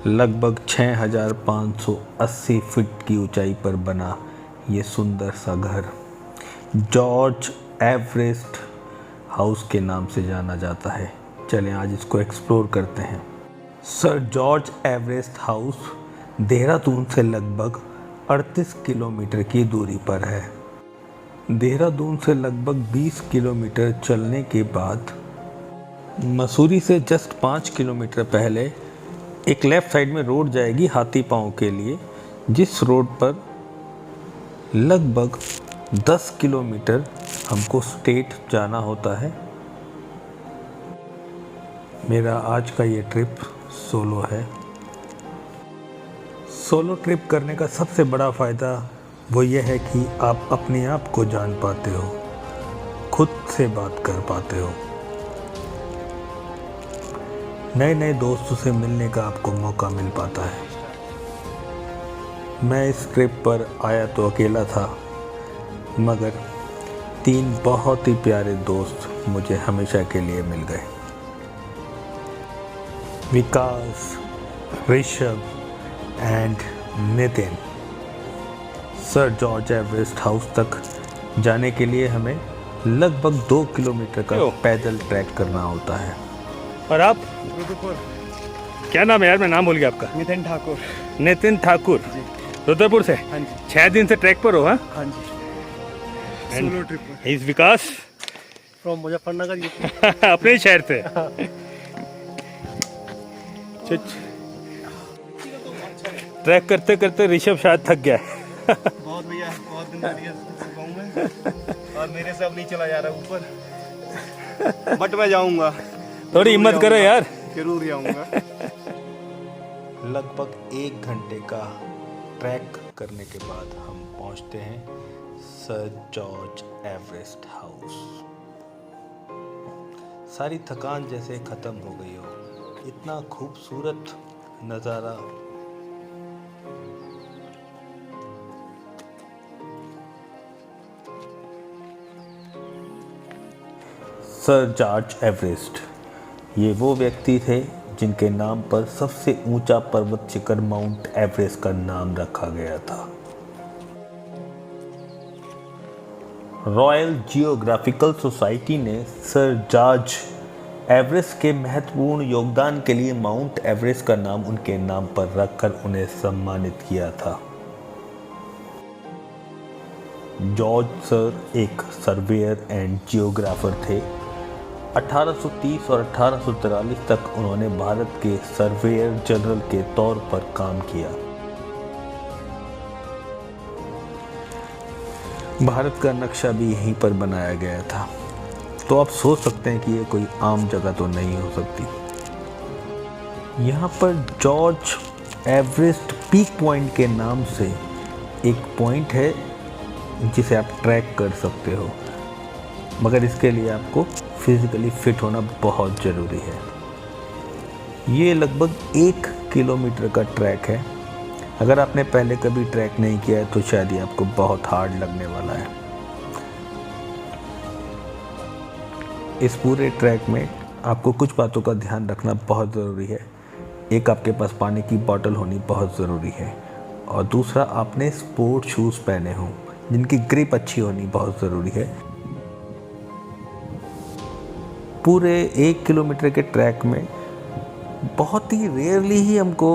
लगभग 6580 फीट की ऊंचाई पर बना ये सुंदर सा घर जॉर्ज एवरेस्ट हाउस के नाम से जाना जाता है। चलें आज इसको एक्सप्लोर करते हैं। Sir George Everest house Dehradun से लगभग 38 किलोमीटर की दूरी पर है। देहरादून से लगभग 20 किलोमीटर चलने के बाद मसूरी से जस्ट 5 किलोमीटर पहले एक लेफ़्ट साइड में रोड जाएगी हाथी पाँव के लिए, जिस रोड पर लगभग 10 किलोमीटर हमको स्ट्रेट जाना होता है। मेरा आज का ये ट्रिप सोलो है। सोलो ट्रिप करने का सबसे बड़ा फ़ायदा वो ये है कि आप अपने आप को जान पाते हो, खुद से बात कर पाते हो, नए नए दोस्तों से मिलने का आपको मौका मिल पाता है। मैं इस ट्रिप पर आया तो अकेला था, मगर 3 बहुत ही प्यारे दोस्त मुझे हमेशा के लिए मिल गए। Vikas, Rishabh and Nitin. Sir George Everest House तक जाने के लिए हमें लगभग 2 किलोमीटर का पैदल ट्रैक करना होता है। और आप? क्या नाम है यार, मैं नाम भूल गया आपका। नितिन ठाकुर। नितिन ठाकुर जी, रुद्रपुर से। हाँ जी। 6 दिन से ट्रैक पर हो? हाँ जी, सोलो ट्रिप पर। इस विकास फ्रॉम मुजफ्फरनगर अपने ही शहर से। ट्रैक करते करते ऋषभ शायद थक गया है। बहुत भैया, बहुत दिन सुबह हूँ मैं और मेरे से अब नहीं चला जा रहा ऊपर, बट मैं जाऊँगा। थोड़ी हिम्मत करो यार। जरूर जाऊँगा। लगभग 1 घंटे का ट्रैक करने के बाद हम पहुंचते हैं सर जॉर्ज एवरेस्ट हाउस। सारी थकान जैसे ख़त्म हो गई हो, इतना खूबसूरत नज़ारा। सर जॉर्ज एवरेस्ट ये वो व्यक्ति थे जिनके नाम पर सबसे ऊंचा पर्वत शिखर माउंट एवरेस्ट का नाम रखा गया था। रॉयल जियोग्राफिकल सोसाइटी ने सर जॉर्ज एवरेस्ट के महत्वपूर्ण योगदान के लिए माउंट एवरेस्ट का नाम उनके नाम पर रखकर उन्हें सम्मानित किया था। जॉर्ज सर एक सर्वेयर एंड जियोग्राफर थे। 1830 और 1843 तक उन्होंने भारत के सर्वेयर जनरल के तौर पर काम किया। भारत का नक्शा भी यहीं पर बनाया गया था, तो आप सोच सकते हैं कि ये कोई आम जगह तो नहीं हो सकती। यहाँ पर जॉर्ज एवरेस्ट पीक पॉइंट के नाम से एक पॉइंट है जिसे आप ट्रैक कर सकते हो, मगर इसके लिए आपको फिज़िकली फिट होना बहुत ज़रूरी है। ये लगभग 1 किलोमीटर का ट्रैक है। अगर आपने पहले कभी ट्रैक नहीं किया है तो शायद ये आपको बहुत हार्ड लगने वाला है। इस पूरे ट्रैक में आपको कुछ बातों का ध्यान रखना बहुत ज़रूरी है। एक, आपके पास पानी की बोतल होनी बहुत ज़रूरी है, और दूसरा, आपने स्पोर्ट शूज़ पहने हों जिनकी ग्रिप अच्छी होनी बहुत ज़रूरी है। पूरे 1 किलोमीटर के ट्रैक में बहुत ही रेयरली ही हमको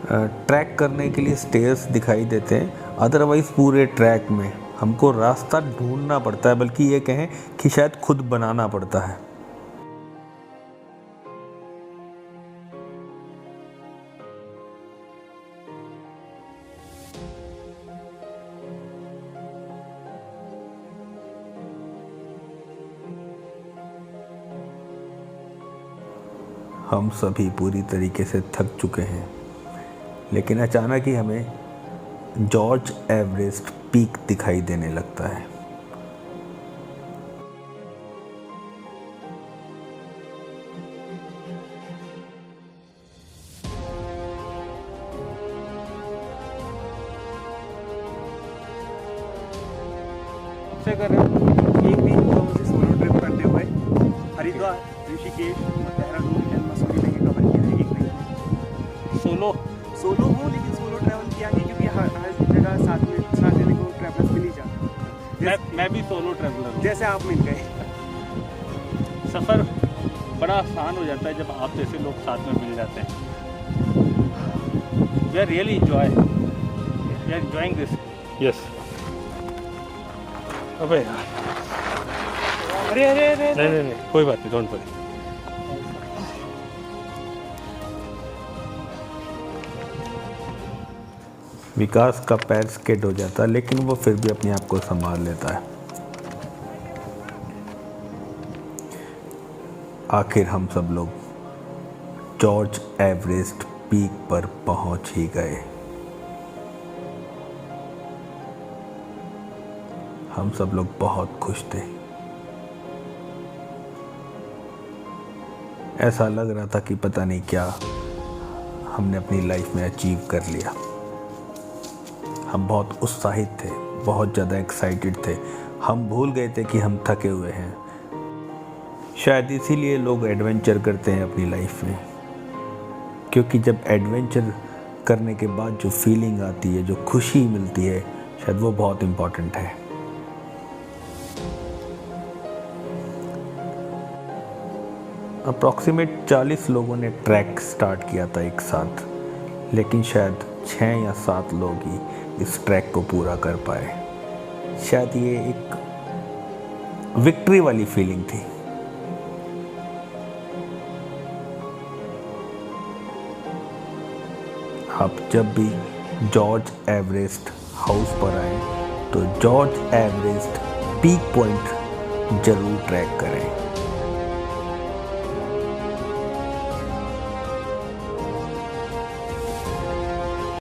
ट्रैक करने के लिए स्टेयर्स दिखाई देते हैं। अदरवाइज़ पूरे ट्रैक में हमको रास्ता ढूंढना पड़ता है, बल्कि ये कहें कि शायद खुद बनाना पड़ता है। हम सभी पूरी तरीके से थक चुके हैं, लेकिन अचानक ही हमें जॉर्ज एवरेस्ट पीक दिखाई देने लगता है। कर रहे हो 1 वीक हुआ मुझे सोलो ट्रिप करते हुए। हरिद्वार, ऋषिकेश और देहरादून एंड मसूरी लेके कवर किया है 1 वीक। सोलो सोलो हूँ, लेकिन सोलो ट्रैवल किया नहीं क्योंकि हर जगह साथ देने को ट्रैवलर्स मिल ही जाते। मैं भी सोलो ट्रैवलर हूँ। जैसे आप मिल गए। सफ़र बड़ा आसान हो जाता है जब आप जैसे लोग साथ में मिल जाते हैं। We are really enjoying this. Yes. अबे यार, अरे नहीं, कोई बात नहीं, डोंट वरी। विकास का पैर स्किड हो जाता है, लेकिन वो फिर भी अपने आप को संभाल लेता है। आखिर हम सब लोग जॉर्ज एवरेस्ट पीक पर पहुंच ही गए। हम सब लोग बहुत खुश थे। ऐसा लग रहा था कि पता नहीं क्या हमने अपनी लाइफ में अचीव कर लिया। हम बहुत उत्साहित थे, बहुत ज़्यादा एक्साइटेड थे। हम भूल गए थे कि हम थके हुए हैं। शायद इसीलिए लोग एडवेंचर करते हैं अपनी लाइफ में, क्योंकि जब एडवेंचर करने के बाद जो फीलिंग आती है, जो खुशी मिलती है, शायद वो बहुत इम्पॉर्टेंट है। अप्रॉक्सीमेट 40 लोगों ने ट्रैक स्टार्ट किया था एक साथ, लेकिन शायद 6 या 7 लोग ही इस ट्रैक को पूरा कर पाए। शायद ये एक विक्ट्री वाली फीलिंग थी। आप जब भी जॉर्ज एवरेस्ट हाउस पर आए तो जॉर्ज एवरेस्ट पीक पॉइंट जरूर ट्रैक करें।